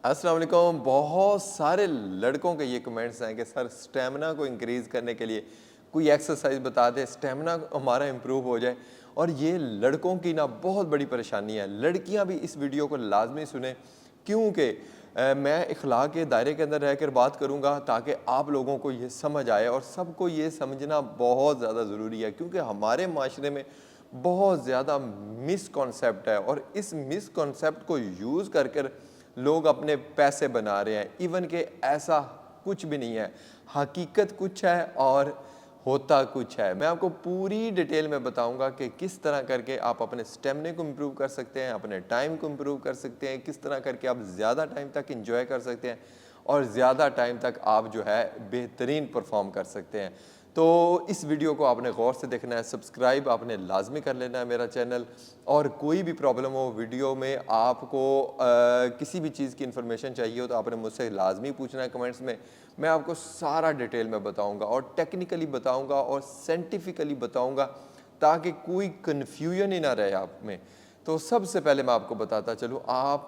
अस्सलाम वालेकुम। बहुत सारे लड़कों के ये कमेंट्स हैं कि सर स्टेमिना को इंक्रीज़ करने के लिए कोई एक्सरसाइज बता दें, स्टेमिना हमारा इम्प्रूव हो जाए। और ये लड़कों की ना बहुत बड़ी परेशानी है। लड़कियां भी इस वीडियो को लाजमी सुने, क्योंकि मैं इखलाक के दायरे के अंदर रहकर बात करूंगा ताकि आप लोगों को ये समझ आए। और सबको ये समझना बहुत ज़्यादा ज़रूरी है, क्योंकि हमारे माशरे में बहुत ज़्यादा मिसकॉन्सेप्ट है और इस मिसकॉन्सेप्ट को यूज़ कर कर लोग अपने पैसे बना रहे हैं। इवन कि ऐसा कुछ भी नहीं है, हकीकत कुछ है और होता कुछ है। मैं आपको पूरी डिटेल में बताऊंगा कि किस तरह करके आप अपने स्टेमिना को इम्प्रूव कर सकते हैं, अपने टाइम को इम्प्रूव कर सकते हैं, किस तरह करके आप ज़्यादा टाइम तक इंजॉय कर सकते हैं और ज़्यादा टाइम तक आप जो है बेहतरीन परफॉर्म कर सकते हैं। तो इस वीडियो को आपने गौर से देखना है, सब्सक्राइब आपने लाजमी कर लेना है मेरा चैनल। और कोई भी प्रॉब्लम हो वीडियो में, आपको किसी भी चीज़ की इन्फॉर्मेशन चाहिए हो तो आपने मुझसे लाजमी पूछना है कमेंट्स में। मैं आपको सारा डिटेल में बताऊंगा और टेक्निकली बताऊंगा और साइंटिफिकली बताऊंगा, ताकि कोई कन्फ्यूजन ही ना रहे आप में। तो सबसे पहले मैं आपको बताता चलूँ, आप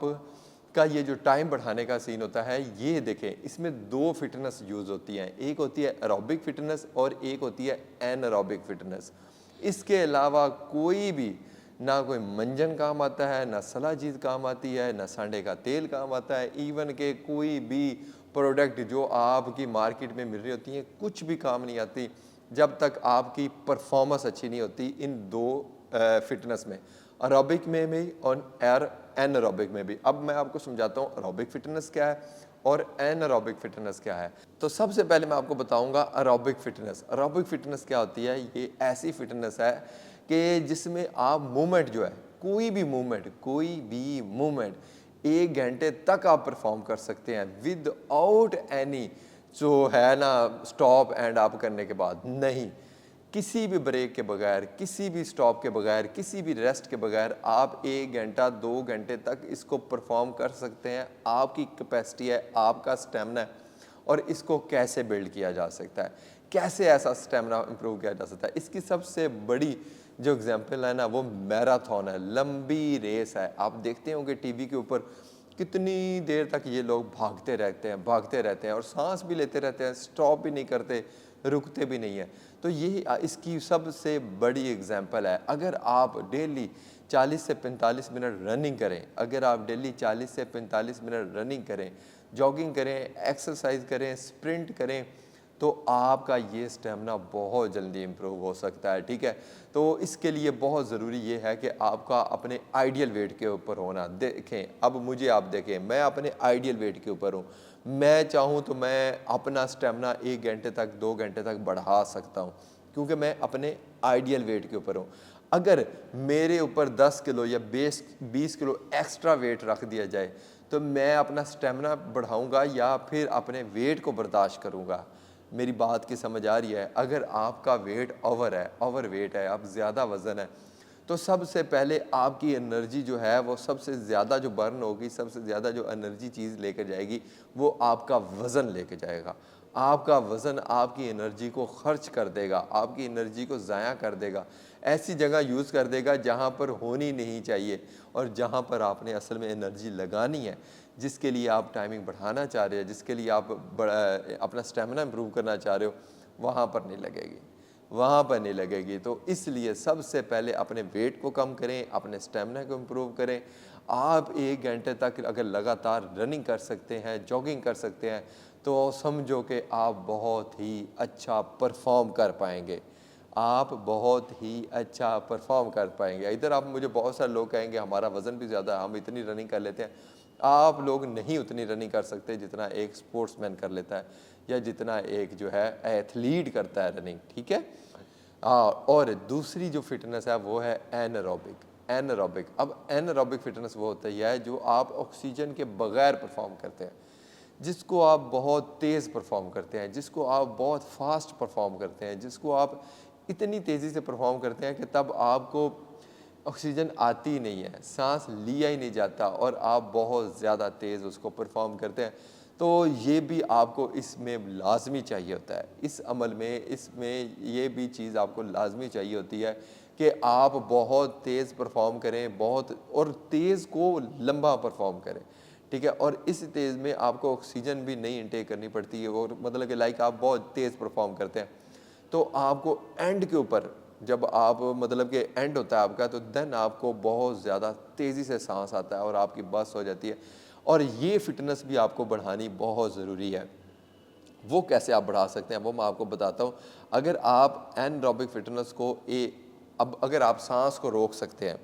का ये जो टाइम बढ़ाने का सीन होता है, ये देखें, इसमें दो फिटनेस यूज़ होती हैं। एक होती है एरोबिक फिटनेस और एक होती है एनएरोबिक फिटनेस। इसके अलावा कोई भी ना कोई मंजन काम आता है, ना सलाजीत काम आती है, ना सांडे का तेल काम आता है। इवन के कोई भी प्रोडक्ट जो आपकी मार्केट में मिल रही होती हैं, कुछ भी काम नहीं आती जब तक आपकी परफॉर्मेंस अच्छी नहीं होती इन दो फिटनेस में, एरोबिक में भी और एनारोबिक में भी। अब मैं आपको समझाता हूँ एरोबिक फिटनेस क्या है और एनारोबिक फिटनेस क्या है। तो सबसे पहले मैं आपको बताऊंगा एरोबिक फिटनेस। एरोबिक फिटनेस क्या होती है? ये ऐसी फिटनेस है कि जिसमें आप मूवमेंट जो है, कोई भी मूवमेंट 1 घंटे तक आप परफॉर्म कर सकते हैं विद आउट एनी जो है ना स्टॉप एंड अप करने के बाद नहीं, किसी भी ब्रेक के बगैर, किसी भी स्टॉप के बगैर, किसी भी रेस्ट के बगैर आप 1 घंटा 2 घंटे तक इसको परफॉर्म कर सकते हैं। आपकी कैपेसिटी है, आपका स्टेमिना है। और इसको कैसे बिल्ड किया जा सकता है, कैसे ऐसा स्टेमिना इंप्रूव किया जा सकता है, इसकी सबसे बड़ी जो एग्जांपल है ना, वो मैराथन है, लंबी रेस है। आप देखते होंगे टीवी के ऊपर कितनी देर तक ये लोग भागते रहते हैं और सांस भी लेते रहते हैं, स्टॉप भी नहीं करते, रुकते भी नहीं है। तो ये इसकी सबसे बड़ी एग्जांपल है। अगर आप डेली 40 से 45 मिनट रनिंग करें, अगर आप डेली 40 से 45 मिनट रनिंग करें, जॉगिंग करें, एक्सरसाइज करें, स्प्रिंट करें, तो आपका ये स्टेमिना बहुत जल्दी इम्प्रूव हो सकता है। ठीक है, तो इसके लिए बहुत ज़रूरी ये है कि आपका अपने आइडियल वेट के ऊपर होना। देखें, अब मुझे आप देखें, मैं अपने आइडियल वेट के ऊपर हूँ। मैं चाहूँ तो मैं अपना स्टेमिना 1 घंटे तक 2 घंटे तक बढ़ा सकता हूँ, क्योंकि मैं अपने आइडियल वेट के ऊपर हूँ। अगर मेरे ऊपर 10 किलो या 20 किलो एक्स्ट्रा वेट रख दिया जाए, तो मैं अपना स्टेमिना बढ़ाऊँगा या फिर अपने वेट को बर्दाश्त करूँगा? मेरी बात की समझ आ रही है? अगर आपका वेट ओवर वेट है, आप ज़्यादा वज़न है, तो सबसे पहले आपकी एनर्जी जो है वो सबसे ज़्यादा जो बर्न होगी, सबसे ज़्यादा जो एनर्जी चीज़ लेकर जाएगी, वो आपका वज़न लेके जाएगा। आपका वज़न आपकी एनर्जी को खर्च कर देगा, आपकी एनर्जी को ज़ाया कर देगा, ऐसी जगह यूज़ कर देगा जहाँ पर होनी नहीं चाहिए और जहाँ पर आपने असल में एनर्जी लगानी है, जिसके लिए आप टाइमिंग बढ़ाना चाह रहे हैं, जिसके लिए आप अपना स्टेमिना इम्प्रूव करना चाह रहे हो, वहाँ पर नहीं लगेगी, वहाँ पर नहीं लगेगी। तो इसलिए सबसे पहले अपने वेट को कम करें, अपने स्टेमिना को इम्प्रूव करें। आप 1 घंटे तक अगर लगातार रनिंग कर सकते हैं, जॉगिंग कर सकते हैं, तो समझो कि आप बहुत ही अच्छा परफॉर्म कर पाएंगे, आप बहुत ही अच्छा परफॉर्म कर पाएंगे। इधर आप मुझे बहुत सारे लोग कहेंगे हमारा वज़न भी ज़्यादा है, हम इतनी रनिंग कर लेते हैं। आप लोग नहीं उतनी रनिंग कर सकते जितना एक स्पोर्ट्समैन कर लेता है या जितना एक जो है एथलीट करता है रनिंग। ठीक है, और दूसरी जो फिटनेस है वो है एनारोबिक। अब एनारोबिक फिटनेस वो होती है जो आप ऑक्सीजन के बगैर परफॉर्म करते हैं, जिसको आप बहुत तेज़ परफॉर्म करते हैं, जिसको आप बहुत फास्ट परफॉर्म करते हैं, जिसको आप इतनी तेज़ी से परफॉर्म करते हैं कि तब आपको ऑक्सीजन आती ही नहीं है, सांस लिया ही नहीं जाता और आप बहुत ज़्यादा तेज़ उसको परफॉर्म करते हैं। तो ये भी आपको इसमें लाजमी चाहिए होता है, इस अमल में, इसमें ये भी चीज़ आपको लाजमी चाहिए होती है कि आप बहुत तेज़ परफॉर्म करें, बहुत और तेज़ को लंबा परफॉर्म करें। ٹھیک ہے. اور اس تیز میں آپ کو آکسیجن بھی نہیں انٹیک کرنی پڑتی ہے, اور مطلب کہ لائک آپ بہت تیز پرفارم کرتے ہیں. تو آپ کو اینڈ کے اوپر جب آپ مطلب کہ اینڈ ہوتا ہے آپ کا, تو دین آپ کو بہت زیادہ تیزی سے سانس آتا ہے اور آپ کی بس ہو جاتی ہے. اور یہ فٹنس بھی آپ کو بڑھانی بہت ضروری ہے. وہ کیسے آپ بڑھا سکتے ہیں وہ میں آپ کو بتاتا ہوں. اگر آپ اینروبک فٹنس کو اب اگر آپ سانس کو روک سکتے ہیں,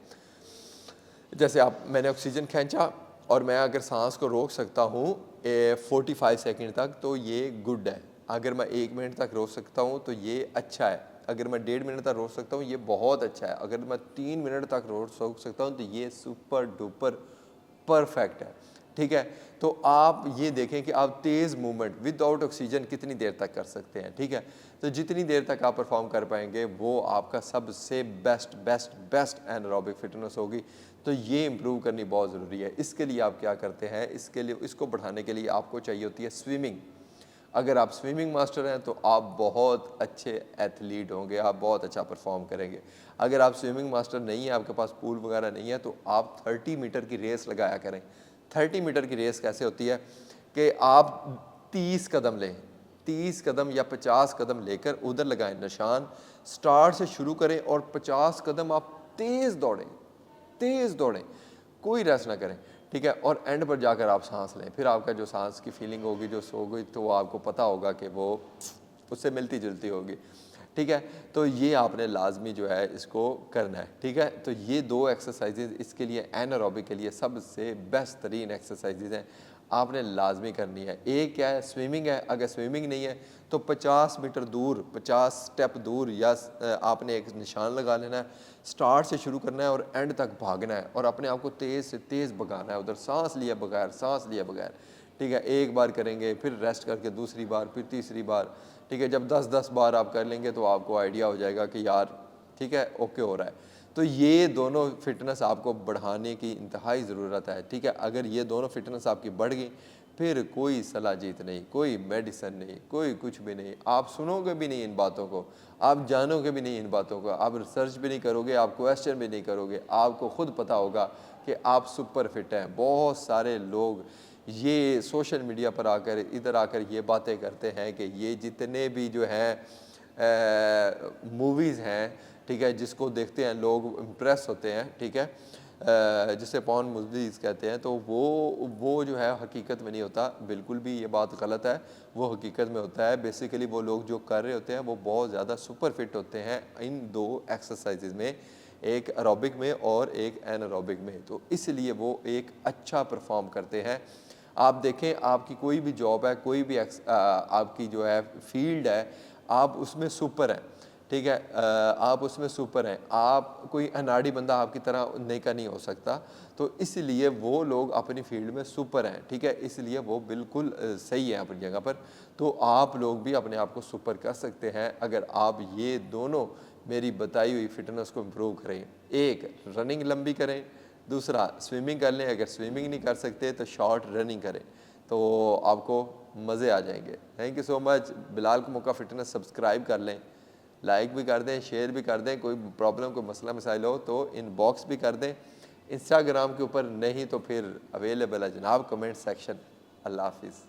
جیسے میں نے آکسیجن کھینچا اور میں اگر سانس کو روک سکتا ہوں 45 سیکنڈ تک, تو یہ گڈ ہے. اگر میں 1 منٹ تک روک سکتا ہوں تو یہ اچھا ہے. اگر میں 1.5 منٹ تک روک سکتا ہوں یہ بہت اچھا ہے. اگر میں 3 منٹ تک روک سکتا ہوں تو یہ سپر ڈوپر پرفیکٹ ہے. ٹھیک ہے. تو آپ یہ دیکھیں کہ آپ تیز موومنٹ ود آؤٹ آکسیجن کتنی دیر تک کر سکتے ہیں. ٹھیک ہے. تو جتنی دیر تک آپ پرفارم کر پائیں گے وہ آپ کا سب سے بیسٹ اینروبک فٹنس ہوگی. تو یہ امپروو کرنی بہت ضروری ہے. اس کے لیے آپ کیا کرتے ہیں, اس کو بڑھانے کے لیے آپ کو چاہیے ہوتی ہے سوئمنگ. اگر آپ سوئمنگ ماسٹر ہیں تو آپ بہت اچھے ایتھلیٹ ہوں گے, آپ بہت اچھا پرفارم کریں گے. اگر آپ سوئمنگ ماسٹر نہیں ہیں, آپ کے پاس پول وغیرہ نہیں ہے, تو آپ 30 میٹر کی ریس لگایا کریں. 30 میٹر کی ریس کیسے ہوتی ہے کہ آپ 30 قدم لیں, 30 قدم یا 50 قدم لے کر ادھر لگائیں نشان, سٹارٹ سے شروع کریں اور 50 قدم آپ تیز دوڑیں, کوئی ریسٹ نہ کریں. ٹھیک ہے. اور اینڈ پر جا کر آپ سانس لیں. پھر آپ کا جو سانس کی فیلنگ ہوگی جو سو گئی, تو وہ آپ کو پتہ ہوگا کہ وہ اس سے ملتی جلتی ہوگی. ٹھیک ہے. تو یہ آپ نے لازمی جو ہے اس کو کرنا ہے. ٹھیک ہے. تو یہ 2 ایکسرسائزز اس کے لیے اینروبک کے لیے سب سے بیسٹ ترین ایکسرسائزز ہیں, آپ نے لازمی کرنی ہے. ایک کیا ہے, سوئمنگ ہے. اگر سوئمنگ نہیں ہے تو 50 میٹر دور, 50 سٹیپ دور یا آپ نے ایک نشان لگا لینا ہے, سٹارٹ سے شروع کرنا ہے اور اینڈ تک بھاگنا ہے, اور اپنے آپ کو تیز سے تیز بھگانا ہے, ادھر سانس لیے بغیر. ٹھیک ہے. ایک بار کریں گے, پھر ریسٹ کر کے دوسری بار, پھر تیسری بار. ٹھیک ہے. جب 10 بار آپ کر لیں گے تو آپ کو آئیڈیا ہو جائے گا کہ یار ٹھیک ہے اوکے ہو رہا ہے. تو یہ دونوں فٹنس آپ کو بڑھانے کی انتہائی ضرورت ہے. ٹھیک ہے. اگر یہ دونوں فٹنس آپ کی بڑھ گئی, پھر کوئی صلاح جیت نہیں, کوئی میڈیسن نہیں, کوئی کچھ بھی نہیں. آپ سنو گے بھی نہیں ان باتوں کو, آپ جانو گے بھی نہیں ان باتوں کو, آپ ریسرچ بھی نہیں کرو گے, آپ کویسچن بھی نہیں کرو گے. آپ کو خود پتہ ہوگا کہ آپ سپر فٹ ہیں. بہت سارے لوگ یہ سوشل میڈیا پر ادھر آ کر یہ باتیں کرتے ہیں کہ یہ جتنے بھی جو ہیں موویز ہیں, ٹھیک ہے, جس کو دیکھتے ہیں لوگ امپریس ہوتے ہیں, ٹھیک ہے, جسے پون موویز کہتے ہیں, تو وہ جو ہے حقیقت میں نہیں ہوتا. بالکل بھی یہ بات غلط ہے. وہ حقیقت میں ہوتا ہے. بیسیکلی وہ لوگ جو کر رہے ہوتے ہیں وہ بہت زیادہ سپر فٹ ہوتے ہیں ان 2 ایکسرسائزز میں, ایک ایروبک میں اور ایک اینروبک میں. تو اس لیے وہ ایک اچھا پرفارم کرتے ہیں. آپ دیکھیں, آپ کی کوئی بھی جاب ہے, کوئی بھی آپ کی جو ہے فیلڈ ہے, آپ اس میں سپر ہیں. ٹھیک ہے. آپ اس میں سپر ہیں. آپ کوئی اناڑی بندہ آپ کی طرح نہیں ہو سکتا. تو اس لیے وہ لوگ اپنی فیلڈ میں سپر ہیں. ٹھیک ہے. اس لیے وہ بالکل صحیح ہیں اپنی جگہ پر. تو آپ لوگ بھی اپنے آپ کو سپر کر سکتے ہیں اگر آپ یہ دونوں میری بتائی ہوئی فٹنس کو امپروو کریں. ایک رننگ لمبی کریں, دوسرا سوئمنگ کر لیں. اگر سوئمنگ نہیں کر سکتے تو شارٹ رننگ کریں, تو آپ کو مزے آ جائیں گے. Thank you so much. Bilal Kamoka fitness subscribe کر لیں, لائک بھی کر دیں, شیئر بھی کر دیں. کوئی پرابلم, کوئی مسئلہ مسائل ہو تو ان باکس بھی کر دیں. انسٹاگرام کے اوپر نہیں تو پھر اویلیبل ہے جناب کمنٹ سیکشن. اللہ حافظ.